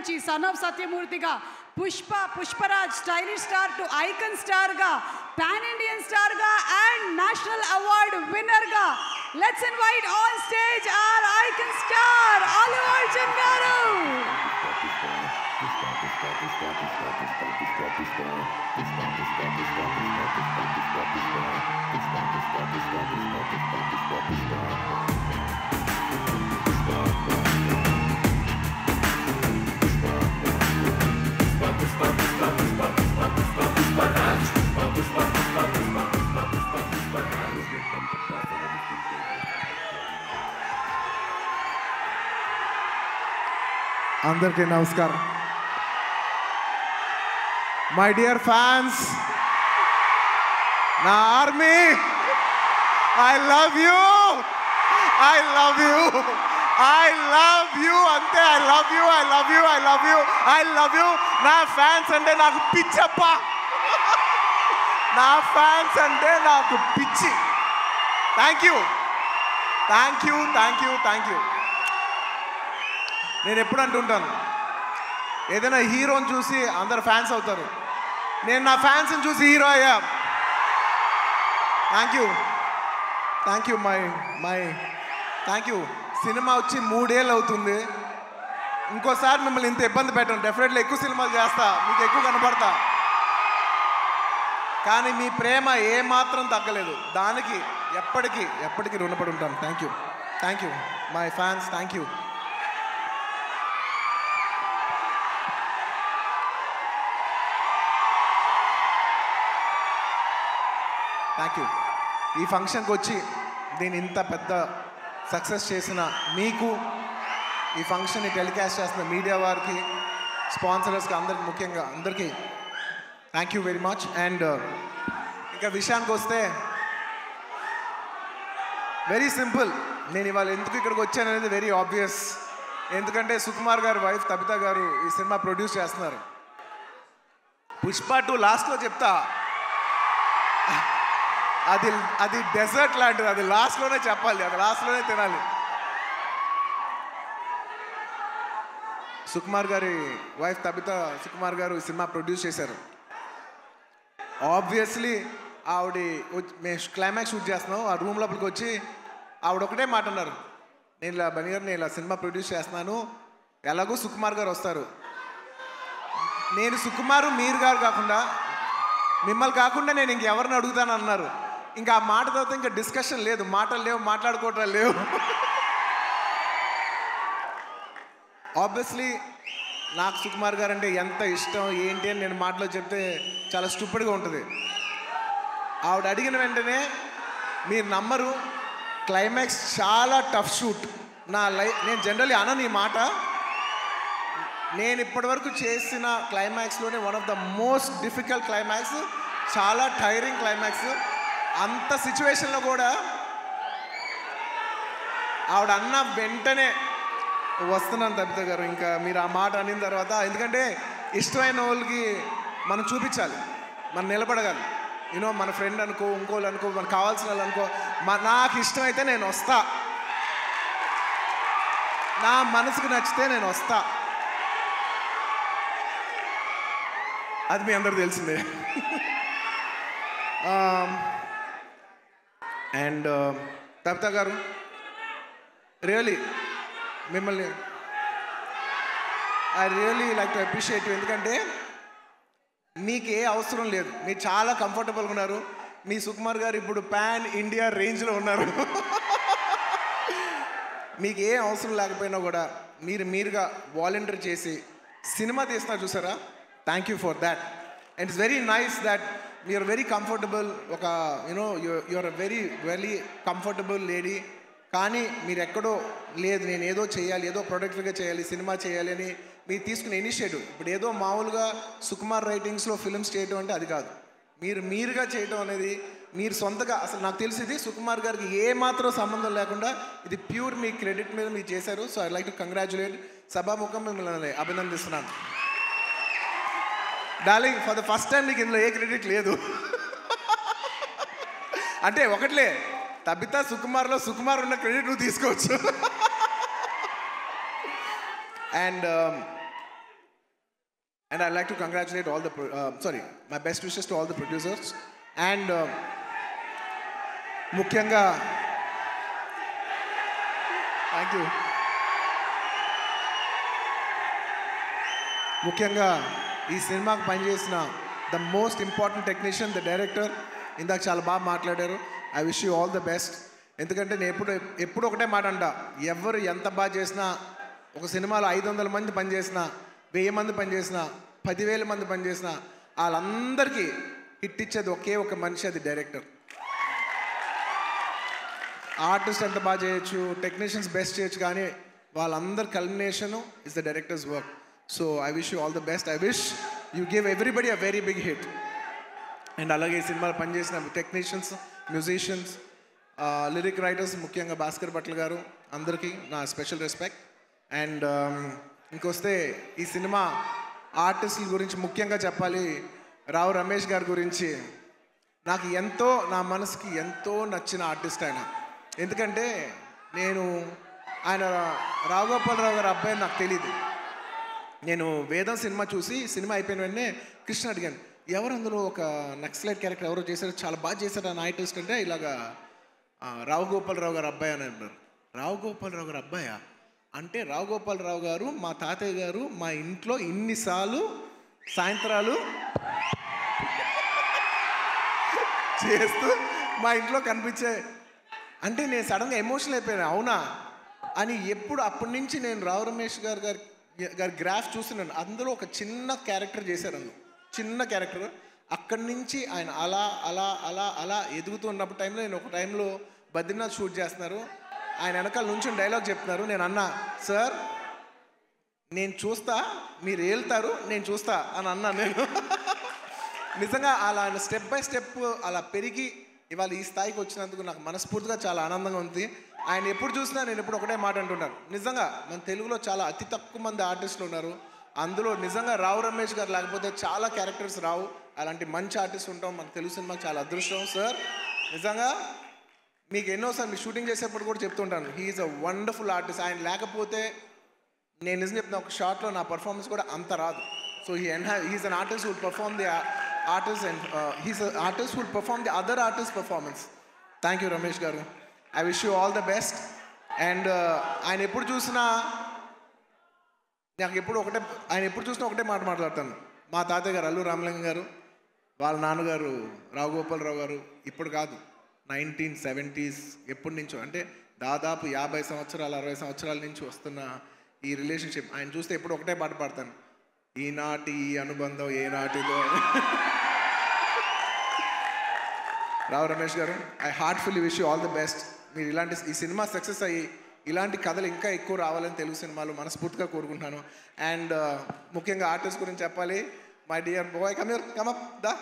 నుంచి son of సత్యమూర్తిగా Pushparaj stylish star to icon star గా పాన్ ఇండియన్ స్టార్ గా అండ్ నేషనల్ అవార్డ్ విన్నర్ గా let's invite on stage our icon star Allu Arjun garu. అందరికీ నమస్కారం. మై డియర్ ఫ్యాన్స్, నా army, I love you, I love you, I love you, అంతే. I love you, I love you, I love you, I love you. నా fans అంటే నాకు పిచ్చప్ప, నా fans అంటే నాకు పిచ్చి. Thank you, thank you, thank you, thank you. నేను ఎప్పుడు అంటుంటాను, ఏదైనా హీరోని చూసి అందరు ఫ్యాన్స్ అవుతారు, నేను నా ఫ్యాన్స్ని చూసి హీరో అయ్యా. Thank you, thank you, thank you. Cinema వచ్చి 3 ఏళ్ళు అవుతుంది. ఇంకోసారి మిమ్మల్ని ఇంత ఇబ్బంది పెట్టను. డెఫినెట్లీ ఎక్కువ సినిమాలు చేస్తా, మీకు ఎక్కువ కనపడతా. కానీ మీ ప్రేమ ఏమాత్రం తగ్గలేదు. దానికి ఎప్పటికీ రుణపడి ఉంటాను. Thank you, thank you my fans, thank you. Thank you. ఈ ఫంక్షన్కి వచ్చి దీన్ని ఇంత పెద్ద సక్సెస్ చేసిన మీకు, ఈ ఫంక్షన్ని టెలికాస్ట్ చేస్తున్న మీడియా వారికి, స్పాన్సరర్స్కి, అందరికి, ముఖ్యంగా అందరికీ thank you very much. And ఇంకా విషయానికి వస్తే వెరీ సింపుల్. నేను ఇవాళ ఎందుకు ఇక్కడికి వచ్చాను అనేది వెరీ ఆబ్వియస్. ఎందుకంటే సుకుమార్ గారు వైఫ్ తబిత గారు ఈ సినిమా ప్రొడ్యూస్ చేస్తున్నారు. పుష్ప 2 లాస్ట్లో చెప్తా, అది డెజర్ట్ లాంటిది. అది లాస్ట్లోనే చెప్పాలి, అది లాస్ట్లోనే తినాలి. సుకుమార్ గారి వైఫ్ తబిత సుకుమార్ గారు ఈ సినిమా ప్రొడ్యూస్ చేశారు. ఆబ్వియస్లీ ఆవిడ మేము క్లైమాక్స్ షూట్ చేస్తున్నాం. ఆ రూమ్ లోపలికి వచ్చి ఆవిడ ఒకటే మాట అన్నారు, నేను ఇలా బన్నీ గారు, నేను ఇలా సినిమా ప్రొడ్యూస్ చేస్తున్నాను, ఎలాగో సుకుమార్ గారు వస్తారు, నేను సుకుమారు మీరు గారు కాకుండా మిమ్మల్ని కాకుండా నేను ఇంకెవరిని అడుగుతాను అన్నారు. ఇంకా ఆ మాట తర్వాత ఇంకా డిస్కషన్ లేదు, మాటలు లేవు, మాట్లాడుకోవటం లేవు. ఆబ్వియస్లీ నాకు సుకుమార్ గారు అంటే ఎంత ఇష్టం ఏంటి అని నేను మాటలో చెప్తే చాలా స్టూపిడ్గా ఉంటుంది. ఆవిడ అడిగిన వెంటనే మీరు నమ్మరు, క్లైమాక్స్ చాలా టఫ్ షూట్. నేను జనరల్లీ అనను ఈ మాట, నేను ఇప్పటివరకు చేసిన క్లైమాక్స్లోనే one of the most difficult climax, చాలా టైరింగ్ క్లైమాక్స్. అంత సిచ్యువేషన్లో కూడా ఆవిడ అన్న వెంటనే వస్తున్నాను తబిత గారు, ఇంకా మీరు ఆ మాట అనిన తర్వాత, ఎందుకంటే ఇష్టమైన వాళ్ళకి మనం చూపించాలి, మనం నిలబడగాలి. యూనో మన ఫ్రెండ్ అనుకో, ఇంకోళ్ళు అనుకో, మనకు కావాల్సిన వాళ్ళు అనుకో, నాకు ఇష్టమైతే నేను వస్తా, నా మనసుకు నచ్చితే నేను వస్తా. అది మీ అందరూ తెలిసిందే. అండ్ తబిత గారు, రియలీ మిమ్మల్ని I really like to appreciate you. ఎందుకంటే మీకు ఏ అవసరం లేదు, మీరు చాలా కంఫర్టబుల్గా ఉన్నారు. మీ సుకుమార్ గారు ఇప్పుడు పాన్ ఇండియా రేంజ్లో ఉన్నారు. మీకు ఏ అవసరం లేకపోయినా కూడా మీరుగా వాలంటీర్ చేసి సినిమా తీస్తున్నారు చూసారా, thank you for that. And it's very nice that you're very comfortable. ఒక you know you're a very comfortable lady. కానీ మీరు ఎక్కడో లేదు, నేను ఏదో చేయాలి, ఏదో ప్రొడక్టివ్గా చేయాలి, సినిమా చేయాలి అని మీరు తీసుకునే ఇనిషియేటివ్. ఇప్పుడు ఏదో మామూలుగా సుకుమార్ రైటింగ్స్లో ఫిల్మ్స్ చేయడం అంటే అది కాదు. మీరుగా చేయడం అనేది, మీరు సొంతగా, అసలు నాకు తెలిసింది సుకుమార్ గారికి ఏ మాత్రం సంబంధం లేకుండా ఇది ప్యూర్ మీ క్రెడిట్ మీద మీరు చేశారు. So I like to congratulate. సభాముఖం మిమ్మల్ని అభినందిస్తున్నాను. Darling, for the first time మీకు ఇందులో ఏ క్రెడిట్ లేదు. అంటే ఒకట్లే, తబిత సుకుమార్లో సుకుమార్ ఉన్న క్రెడిట్ నువ్వు తీసుకోవచ్చు. And And I'd like to congratulate all the, my best wishes to all the producers. And ముఖ్యంగా థ్యాంక్ యూ. ముఖ్యంగా ఈ సినిమాకి పనిచేసిన the most important technician, the director, ఇందాక చాలా బాగా మాట్లాడారు. I wish you all the best. ఎందుకంటే నేను ఎప్పుడు ఒకటే మాట అంట, ఎవరు ఎంత బాగా చేసినా, ఒక సినిమాలో 500 మంది పనిచేసినా, 1000 మంది పనిచేసినా, 10,000 మంది పనిచేసినా, వాళ్ళందరికీ హిట్ ఇచ్చేది ఒకే ఒక మనిషి, అది డైరెక్టర్. ఆర్టిస్ట్ ఎంత బాగా చేయొచ్చు, టెక్నీషియన్స్ బెస్ట్ చేయొచ్చు, కానీ వాళ్ళందరి culmination is the director's work. So I wish you all the best. I wish you give everybody a very big hit. And అలాగే ఈ సినిమాలో పనిచేసిన టెక్నీషియన్స్, మ్యూజిషియన్స్, లిరిక్ రైటర్స్, ముఖ్యంగా భాస్కర్ భట్ల గారు, అందరికీ నా స్పెషల్ రెస్పెక్ట్. అండ్ ఇంకొస్తే ఈ సినిమా ఆర్టిస్టుల గురించి ముఖ్యంగా చెప్పాలి. రావు రమేష్ గారి గురించి నాకు ఎంతో, నా మనసుకి ఎంతో నచ్చిన ఆర్టిస్ట్ ఆయన. ఎందుకంటే ఆయన రావు గోపాలరావు గారి అబ్బాయి నాకు తెలియదు. నేను వేదం సినిమా చూసి, సినిమా అయిపోయిన వెంటనే కృష్ణ అడిగాను, ఎవరు అందులో ఒక నక్సలైట్ క్యారెక్టర్ ఎవరో చేశారు, చాలా బాగా చేశారు ఆ ఆర్టిస్ట్ అంటే, ఇలాగా రావు గోపాలరావు గారు అబ్బాయి అని అన్నారు. రావు గోపాలరావు గారు అబ్బాయా అంటే, రావు గోపాలరావు గారు మా తాతయ్య గారు మా ఇంట్లో ఇన్నిసార్లు సాయంత్రాలు చేస్తూ మా ఇంట్లో కనిపించే అంటే నేను సడన్గా ఎమోషనల్ అయిపోయాను. అవునా అని అప్పటి నుంచి నేను రావు రమేష్ గారి గ్రాఫ్ చూస్తున్నాను. అందులో ఒక చిన్న క్యారెక్టర్ చేశారు, అందులో చిన్న క్యారెక్టర్. అక్కడి నుంచి ఆయన అలా అలా అలా అలా ఎదుగుతూ ఉన్నప్పుడు టైంలో, నేను ఒక టైంలో బద్రీనాథ్ షూట్ చేస్తున్నారు, ఆయన వెనకాల నుంచి డైలాగ్ చెప్తున్నారు. నేను అన్నా, సార్ నేను చూస్తా, మీరు వెళ్తారు, నేను చూస్తా అని అన్నా. నేను నిజంగా అలా స్టెప్ బై స్టెప్ అలా పెరిగి ఇవాళ ఈ స్థాయికి వచ్చినందుకు నాకు మనస్ఫూర్తిగా చాలా ఆనందంగా ఉంది. ఆయన ఎప్పుడు చూసినా నేను ఎప్పుడు ఒకటే మాట అంటున్నాను, నిజంగా మన తెలుగులో చాలా అతి తక్కువ మంది ఆర్టిస్టులు ఉన్నారు, అందులో నిజంగా రావు రమేష్ గారు లేకపోతే చాలా క్యారెక్టర్స్ రావు. అలాంటి మంచి ఆర్టిస్ట్ ఉంటాం మన తెలుగు సినిమాకి చాలా అదృష్టం. సార్ నిజంగా మీకు ఎన్నోసార్లు మీ షూటింగ్ చేసేప్పుడు కూడా చెప్తుంటాను, he is a wonderful artist. ఆయన లేకపోతే నేను నిజం చెప్తున్నా, ఒక షార్ట్లో నా పర్ఫార్మెన్స్ కూడా అంత రాదు. So he is an artist who perform the artist and he's artist who perform the other artist performance. Thank you Ramesh garu. I wish you all the best. And ఆయన ఎప్పుడు చూసినా ఒకటే మాట మాట్లాడతాను. మా తాతయ్య గారు అల్లు రామలింగం గారు, వాళ్ళ నాన్నగారు రావు గోపాలరావు గారు, ఇప్పుడు కాదు 1970s ఎప్పటి నుంచో, అంటే దాదాపు 50 సంవత్సరాలు 60 సంవత్సరాల నుంచి వస్తున్న ఈ రిలేషన్షిప్. ఆయన చూస్తే ఎప్పుడు ఒకటే పాట పాడతాను, ఈనాటి ఈ అనుబంధం ఏనాటిదో. Rao Ramesh garu, I heartfully wish you all the best. మీరు ఈ సినిమా సక్సెస్ అయ్యి ఇలాంటి కథలు ఇంకా ఎక్కువ రావాలని తెలుగు సినిమాలు మనస్ఫూర్తిగా కోరుకుంటున్నాను. అండ్ ముఖ్యంగా ఆర్టిస్ట్ గురించి చెప్పాలి. My dear boy, come up the.